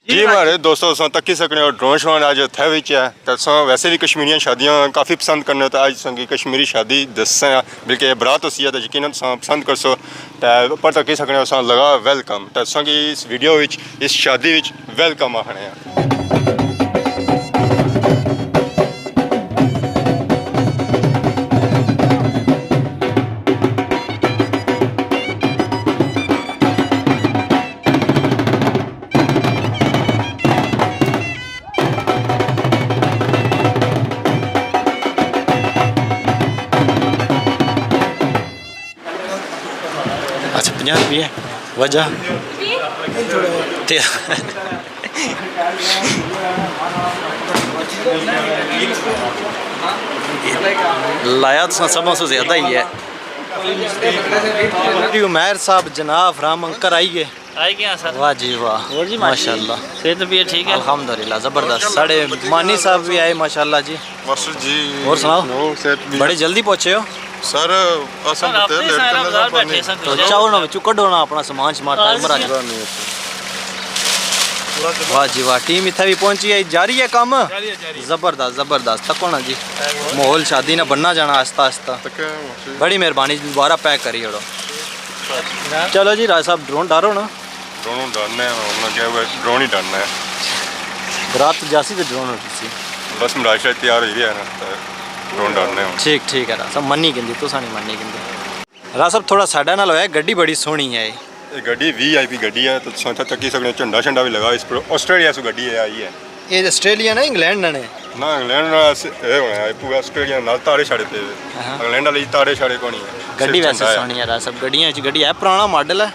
जी हमारे दोस्तों अस तक्की सकने और ड्रोन शोन अज उत्थे विच है तो वैसे भी कश्मीरियां शादियां काफ़ी पसंद करने तो अज संगी कश्मीरी शादी दसा बल्कि बरात उसी है तो यकीन पसंद करसो तो पर तक्की सकने अस लगा वेलकम तो संगी इस वीडियो विच इस शादी विच वेलकम आखने अच्छा 50 रुपये वजह लाया तो सबों से ज़्यादा ही है। उमैर साहब जनाब राम अंकर आइए सर। वाह जी वाह माशाल्लाह सेहत भी ठीक है अल्हम्दुलिल्लाह ज़बरदस्त। साढ़े मानी साहब भी आए माशाल्लाह जी। जी और सुनाओ बड़ी जल्दी पहुँचे हो सर तो चाहो ना बच्चों कढ़ो ना अपना सामान शमान वाह जी वाह टीम इतना भी पहुंची है जारी है काम जबरदस्त जबरदस्त तको ना जी माहौल शादी ना बनना जाना आस्ता आस्ता बड़ी मेहरबानी दोबारा पैक करी छोड़ो। चलो जी राज साहब ड्रोन डारो ना ड्रोन डालना है ड्रोन ही डालना है रात जासी तो ड्रोन होती बस मराशा तैयार हो गया ना ड्रोन डालने हैं ठीक ठीक है राज साहब मन्नी कहती तुसा नहीं मन्नी कहती राज साहब थोड़ा साइडा ना होया गड्डी बड़ी सोहनी है ये गड्डी VIP गड्डी है तो सोचा तक्की सकने झंडा झंडा भी लगा इस पर ऑस्ट्रेलिया से गड्डी है आई है ये ऑस्ट्रेलिया ना इंग्लैंड ने ना इंग्लैंड ये होना है पूरा ऑस्ट्रेलिया नाल तारे छाड़े पे इंग्लैंड वाली तारे छाड़े कोनी है गड्डी वैसे सोहनी है राज साहब गड्डियां च गड्डी है पुराना मॉडल है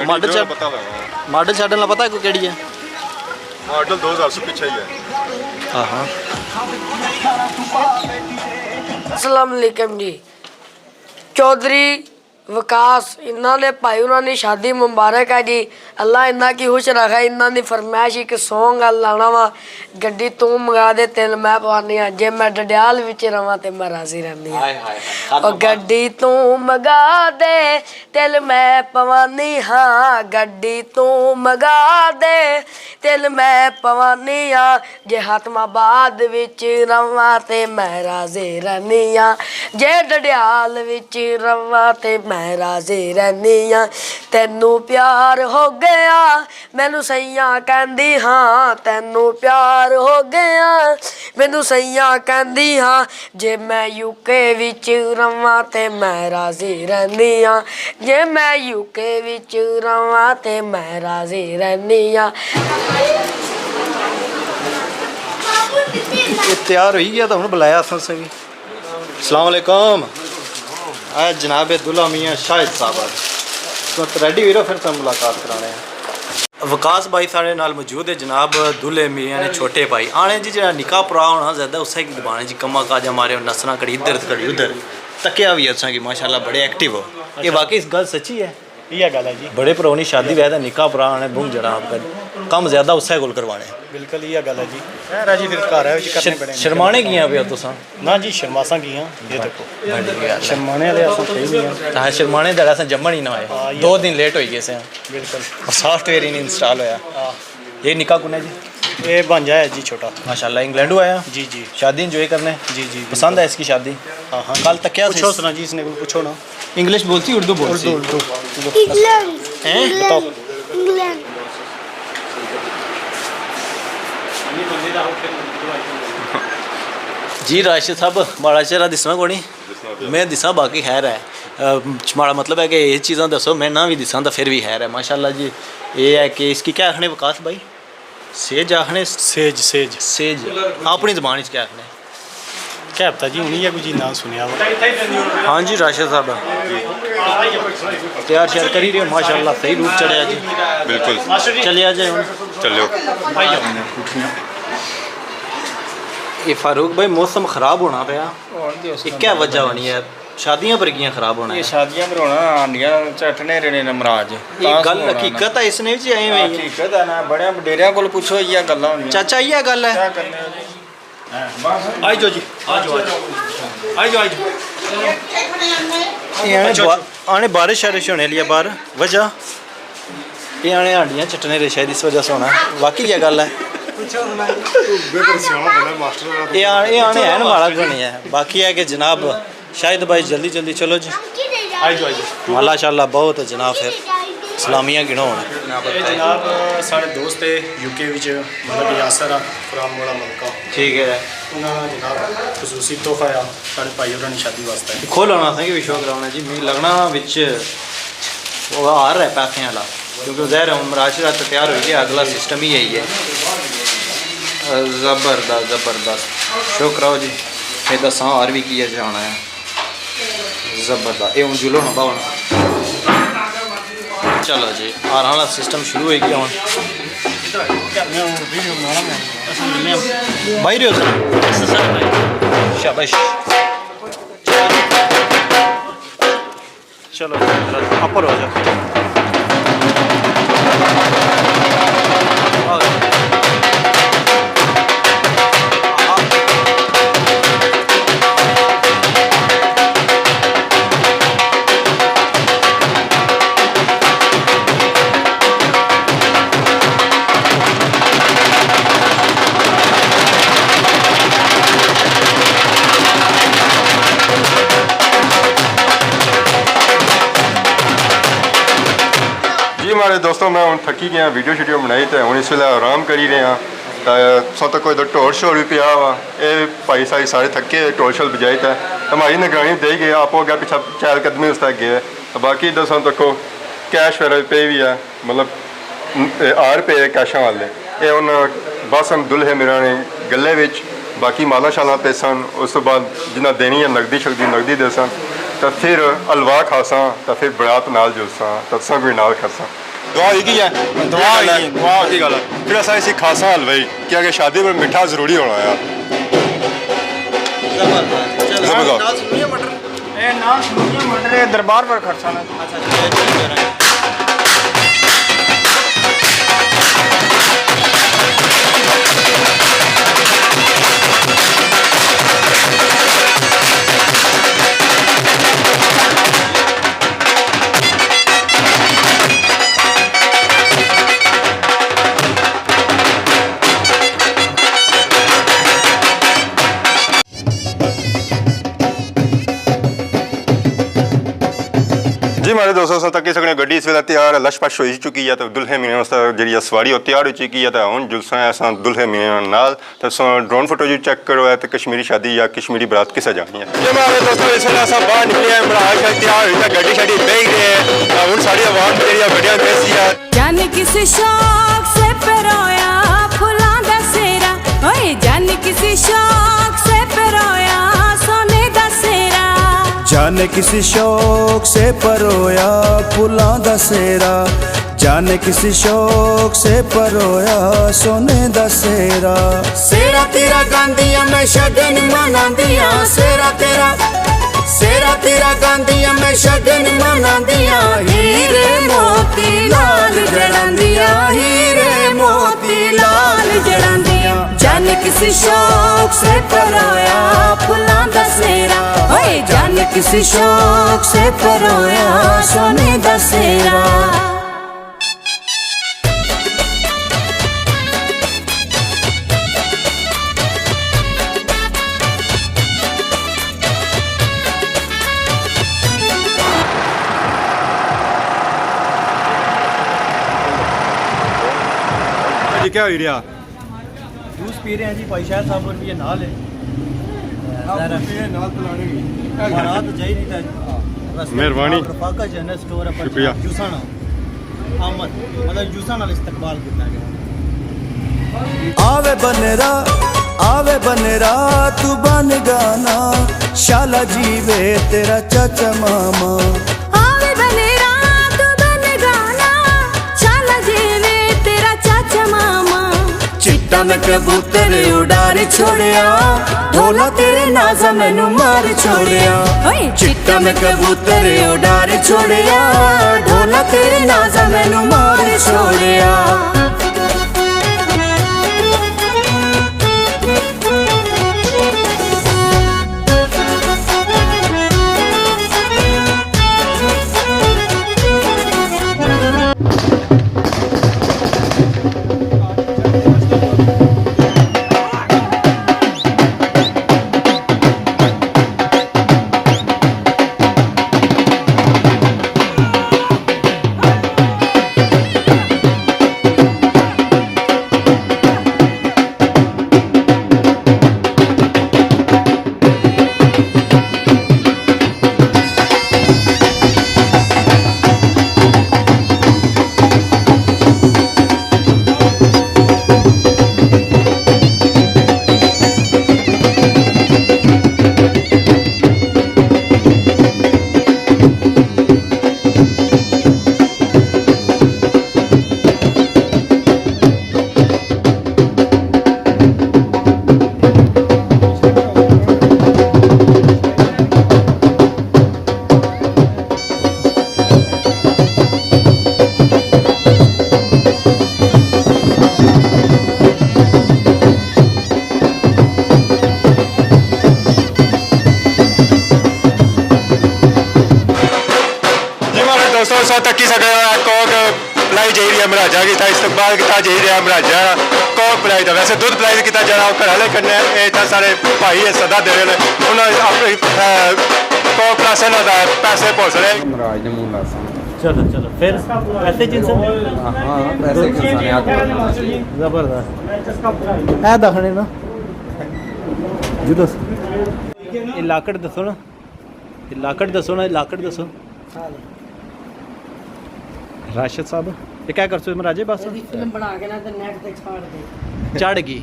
मॉडल पता लगा मॉडल शाडल ना पता है कोई केड़ी है मॉडल 2000 से पीछे ही है। हाँ अस्सलाम वालेकुम जी चौधरी विकास इन्होंने भाई उन्होंने शादी मुबारक है जी अल्लाह इन्ना की खुश रखा इन्होंने फरमाइश एक सॉन्ग लाना वा गड्डी तू मंगा दे तेल मैं पवानी हाँ जे मैं डडियाल विच रवां ते मैं राजी रहनी हाँ और गड्डी तू मंगा दे तेल मैं पवानी हाँ गड्डी तू मंगा दे तेल मैं पवानी हाँ जे हातमाबाद विच रवां ते मैं राजी रहनी हाँ जे डडियाल विच रवां ते मैं राजी रहनी हाँ तेनू प्यार हो गया मैनू सैया कहंदी हाँ तेनू प्यार हो गया मैनू सैया कहंदी हाँ जे मैं UK विच रवां ते मैं राजी रहनी हाँ जे मैं UK विच रवां ते मैं राजी रहनी हाँ। ये तैयार हो ही गया तो हमने बुलाया था सभी। अस्सलाम वालेकुम आज जनाब दुल्हा मियाँ शाहिद साहब तो रेडी हुई फिर से मुलाकात कराने हैं। विकास भाई साढ़े नाल मौजूद है जनाब दुल्हे मियाँ ने छोटे भाई आने जी जो निकाह पुरा होना ज़्यादा उससे की दबाने जी कमा काजा मारे नसना कड़ी इधर कड़ी उधर तकिया भी अच्छा कि माशाल्लाह बड़े एक्टिव हो ये वाकई इस गल सच्ची है ये गल है जी बड़े पुरानी शादी वैसे निकाह पुरा आने बुम जड़ा आपका कम ज़्यादा उससे गोल करवाने बिल्कुल ये गल है जी राजी फिर घर है करने पड़े शर्माने की पे तुसा ना जी शर्मासा की ये देखो शर्माने वाले असां सही नहीं हाँ शर्माने दड़ा से जम्मन ही ना आए 2 दिन लेट हो गए से बिल्कुल सॉफ्टवेयर ही नहीं इंस्टॉल होया ये निकाह कुने जी ये बन जाए जी छोटा माशाल्लाह इंग्लैंड आया जी जी शादी इंजॉय करने जी जी पसंद है इसकी शादी हाँ हाँ कल तक क्या पूछो सुना जी इसने को पूछो ना इंग्लिश बोलती उर्दू बोलती उर्दू हैं बताओ जी राशिद साहब बड़ा चेहरा दिसना कोनी मैं दिसा बाकी खैर है माड़ा मतलब है कि ये चीज़ां दसो मैं ना भी दिसा तो फिर भी खैर है माशाल्लाह जी ये है कि इसकी क्या आखने विकास भाई सेज आखने सेज सेज सेज अपनी जबान क्या आखने क्या पता जी उन्हीं कोई ना सुनिया हाँ जी राशिद साहब तैयार श्यार करी रहे हो माशाल्लाह सही रूप चढ़िया जी बिल्कुल चले आ जाए चलो ये फारूक भाई मौसम ख़राब होना पाया ये क्या वजह होनी है शादियां पर कियां खराब होना है शादियां पर होना आंडियां झटने रहने नमराज ये गल हकीकत है इसने जी आई हुई हकीकत है ना बड़े डेरिया को पूछो ये गल्लां होंदियां चाचा ये गल है क्या करने आई जाओ जी आई जाओ आने बारिश शारिश होने लिया बाहर वजह ये आने हांडियां चटने दे शायद इस वजह से होना वाकई ये गल है ये आने हैं माड़ा बनी है बाकी है कि जनाब शायद भाई जल्दी जल्दी चलो जी माशाअल्लाह बहुत जनाब फिर सलामियाँ गिनो जनाब साढ़े दोस्त है यूके मतलब यासर फ्राम मोड़ा मलका ठीक है उन्होंने जनाब खसूसी तोहफा आ साढ़े भाई होर शादी वास्ते खोल आना था कि भी शौक कराना जी मिगी लगना बिच वो आ रहा है पैसे वाला क्योंकि ज़ाहिर है मुराशरा तो तैयार हो गया अगला सिस्टम ही यही है ज़बरदस्त शो कराओ जी फिर दसा और भी की जाना है ज़बरदस्त ये हूँ जुलो ना बावन चलो जी आर वाला सिस्टम शुरू हो गया हूँ भाई शाबाश चलो अपर हो जाओ हमारे दोस्तों मैं हूँ थकी गया वीडियो शीडियो बनाई तो हूँ इस वे आराम करी रहे हैं तो कोई ढोल शोल भी पिया वा ये भाई सारी सारे थके ढोल शोल बजाई था हमारी निगरानी दे गए आप हो गया पिछा चैल कदमी उस तक गए तो बाकी दसों तको कैश वगैरह पे भी है मतलब आ रुपये कैशा वाले ये हूँ बस हम दुल्हे मेरा ने गले विच बाकी माला शाला पे सन उस तो बाद जिन्हें देनी है नकदी शक्ति नकदी दे सन तो फिर हलवा खासा तो फिर बरात नाल जुलसा तो सब भी नाल खासा दुआ होगी है दुआ की गल फिर असा इसी खासा हलवाई क्या कि शादी में मिठा जरूरी होना यार मटर दरबार पर खर्चा ना जी हमारे दोस्तों तक सकने गड्डी इस वे तैयार है लशपश हो चुकी है तो दुल्हे मीने जी सवारी हो तैयार हो चुकी है तो हूँ जुलसा असा दुल्हे मीने नाल तो ड्रोन फोटो जो चेक करो है तो कश्मीरी शादी या कश्मीरी बरात किसे जानी है जी हमारे दोस्तों इस वे असा बाहर निकले हैं बड़ा तैयार हुई गड्डी शड्डी बह गए हैं हूँ साड़ी आवाम जी गड्डियां कैसी है जाने किसी शौक से परोया फुलां दा सेरा ओए जाने किसी शौक से परोया सोने दा सेरा जाने किसी शौक से परोया फुलां दा सेरा जाने किसी शौक से परोया सोने दा सेरा सेरा तेरा गांधिया में शगन मनांदियां सेरा तेरा गांधिया में शगन मनांदियां हीरे मोती लाल जड़ांदियां हीरे मोती लाल जड़ांदियां जाने किसी शौक से परोया फुलां दा सेरा ओए जाने किसी शौक से परोया सोने दा सेरा क्या हो रहा जूस पी रहे हैं जी भाई शाह साहब और भी ये नाल है मेहरबानी जनरल स्टोर शुक्रिया जूसाना आमद मतलब जूसाना इस्तकबाल किया गया आवे बनेरा तू बन गाना शाला जीवे तेरा चाचा मामा आवे बनेरा तू बन गाना शाला जीवे तेरा चाचा मामा चिट्टा में कबूतर उड़ार छोड़िया ढोला तेरे नाजा मैनू मार छोड़िया चिट्टा में कबूतर उड़ार छोड़िया ढोला तेरे नाजा मैनू मार छोड़िया ਮਹਾਰਾਜਾ ਕੀਤਾ ਇਸਤਕਬਾਲ ਕੀਤਾ ਚਾਹੀਦਾ ਮਹਾਰਾਜਾ ਕੌਣ ਪਿਲਾਈ ਦਾ ਵੈਸੇ ਦੁੱਧ ਪਿਲਾਈ ਕੀਤਾ ਜਾਣਾ ਉਹ ਘਰ ਵਾਲੇ ਕਰਨੇ ਇਹ ਤਾਂ ਸਾਰੇ ਭਾਈ ਇਹ ਸਦਾ ਦੇ ਰਹੇ ਨੇ ਉਹਨਾਂ ਆਪਣੇ ਕੌਣ ਪਲਾਸ ਇਹਨਾਂ ਦਾ ਪੈਸੇ ਪੁੱਛ ਰਹੇ ਮਹਾਰਾਜ ਦੇ ਮੂੰਹ ਲਾਸਾਂ चलो चलो फिर ऐसे जिनसे ਹਾਂ ਪੈਸੇ ਕਿਸਾਨੇ ਆ ਜ਼ਬਰਦਸਤ ਇਹ ਦਖਣੇ ਨਾ ਜੁਦੋ ਇਹ ਲਾਕੜ ਦੱਸੋ ਨਾ ਇਹ ਲਾਕੜ ਦੱਸੋ ਨਾ ਲਾਕੜ ਦੱਸੋ ਰਾਸ਼ਦ ਸਾਹਿਬ ਇਹ क्या कर सो महाराजे बस ਫਿਲਮ ਬਣਾ ਕੇ ਨਾ ਤੇ ਨੈਟ ਤੇ ਛਾੜ ਦੇ चढ़ गई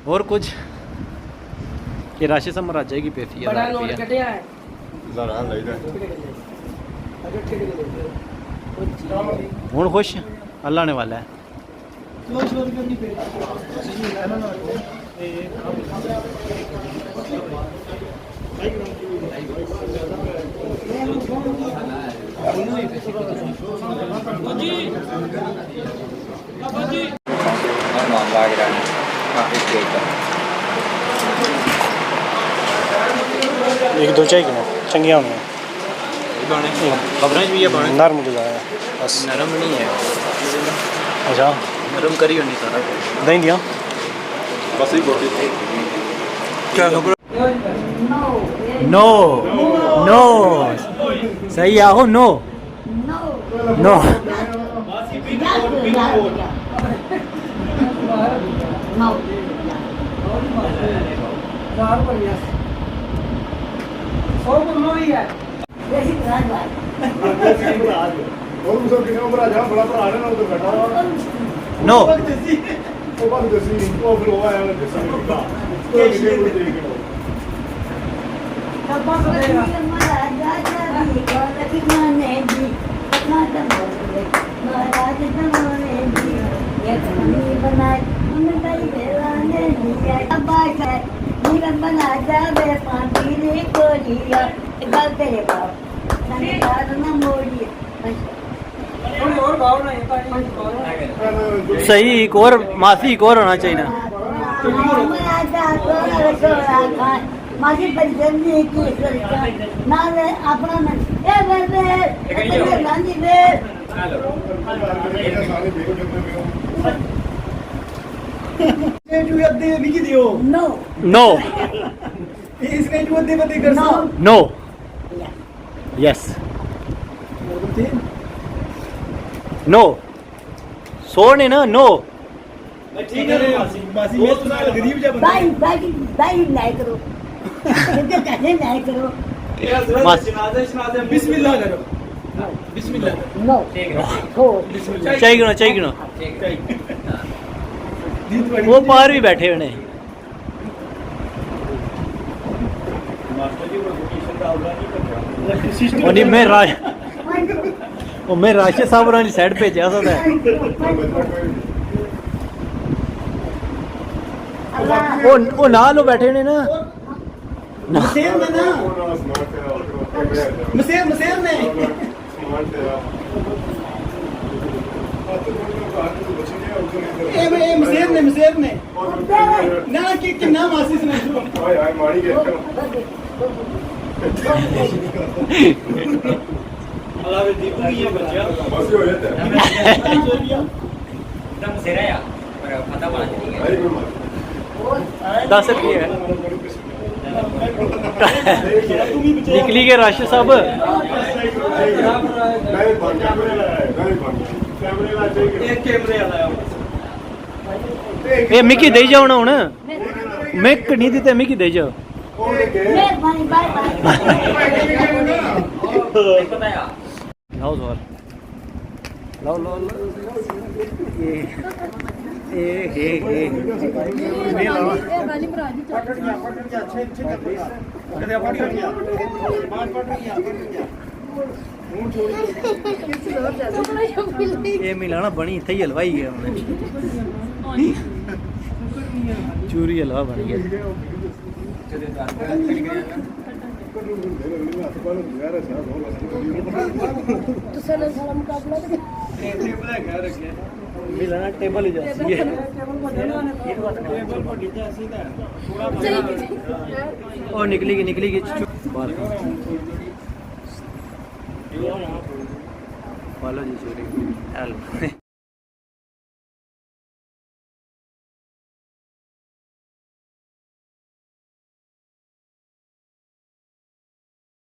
और कुछ ये राशि सब महाराजे की पेफी ਬੜਾ है ਨੋਟ ਕੱਢਿਆ ਹੈ ਜ਼ਰਾ ਲਈਦਾ हूँ खुश अल्लाह ने वाला है ਮਾਮਲਾ ਜਿਹੜਾ ਕਾਫੀ ਤੇਜ਼ ਹੈ एक दो चाहिए चंगिया होनी खबर भी है बाने नरम गुजारा बस नरम नहीं है अच्छा नरम करी होनी सारा दही दिया ਬਸ ਹੀ ਬੋਟੀ क्या खबर नो नो सही आहो नो नो नो सही एक और माफी एक और होना चाहिए ना माझी पंचमी की ना अपना ए बे गांधी बे नो नो इसका जो दे बते कर नो नो यस नो सो ने ना नो ठीक है मासी मैं तो गरीब जा भाई भाई भाई नहीं करो इधर कैसे नहीं करो बिस्मिल्लाह करो बिस्मिल्लाह नो हो चाहिए गिनो वो बाहर भी बैठे हुए हैं और नहीं मैं राज ਉਹ ਮੈਂ ਰਾਸ਼ਦ ਸਾਹਿਬ ਹੋਰਾਂ ਦੀ ਸਾਈਡ ਭੇਜਿਆ ਸੀ ਉਹ ਨਾਲ ਉਹ ਬੈਠੇ ਨੇ ਨਾ मसेर में ना मसेर में ए मसेर ने ना कि नाम आशीष ने ਹਾਏ ਹਾਏ ਮਾਰੀ ਗਿਆ अल्लाह दीपू की ये बच्चा ਬਸ ਹੋ ਜਾਂਦਾ एकदम सेरा या पर पता पड़ा नहीं ਭਾਈ ਕੋਈ ਮਾਰ 10 रुपये है निकली गए राशद साहब ਨਹੀਂ ਬਣ ਗਿਆ ਨਹੀਂ ਬਣ ਗਿਆ ਕੈਮਰੇ ਲਾ ਚਾਹੀਏ एक कैमरे वाला ਇਹ ਮਿੱਕੀ ਦੇਈ ਜਾਓ ਨਾ ਹੁਣ ਮਿੱਕ ਨਹੀਂ ਦਿੱਤੇ ਮਿੱਕੀ ਦੇਈ ਜਾਓ मेहरबानी बाय बाय पता या ਲਾਓ ਜ਼ੋਰ ਲਾਓ ਲਾਓ ਇਹ नहीं लावा कदे अपन कर गया पांच पट गया मुंह छोड़ ਇਹ ਮਿਲਾਣਾ ਬਣੀ ਇੱਥੇ ਹੀ ਹਲਵਾਈ ਗਿਆ ਉਹਨੇ ਚੂਰੀ ਹਲਵਾ ਬਣ ਗਿਆ मिलाना टेबल ही जाती है और निकलेगी बाहर जी चोरी हेलो